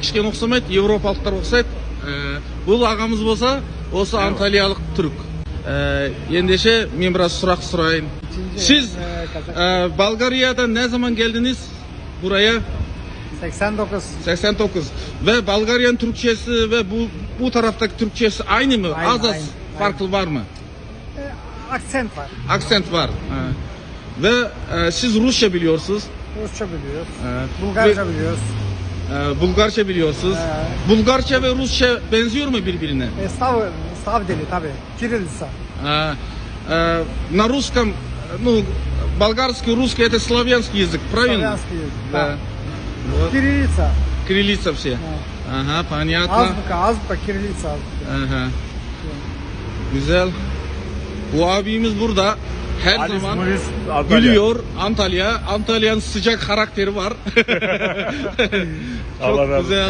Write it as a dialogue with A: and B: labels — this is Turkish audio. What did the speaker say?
A: кішкене ұқсамайды, европалықтар ұқсайды. Бұл ағамыз болса, осы анталиялық түрік. Ендеше мен biraz сұрақ сұрайын. Siz Bulgaria'dan ne zaman geldiniz buraya?
B: 89.
A: 89. Ve Bulgarian Türkçesi ve bu taraftaki Türkçesi aynı mı?
B: Aynı,
A: Az
B: aynı.
A: farklı var mı?
B: Aksent var.
A: Aksent var. Ve siz Rusça biliyorsunuz.
B: Rusça biliyoruz.
A: Bulgarca
B: biliyoruz.
A: Bulgarca biliyorsunuz. Bulgarca ve Rusça benziyor mu birbirine?
B: Slav dili tabii. Kirillitsa.
A: На русском, ну, болгарский, русский это славянский язык, правильно?
B: Славянский язык,
A: Да. Вот.
B: Кириллица.
A: Кириллица все. Ага, понятно.
B: Azbuka, kirillitsa azbuka.
A: Aha. Güzel. Bu abimiz burada her zaman gülüyor. Antalya'nın sıcak karakteri var. Çok güzel.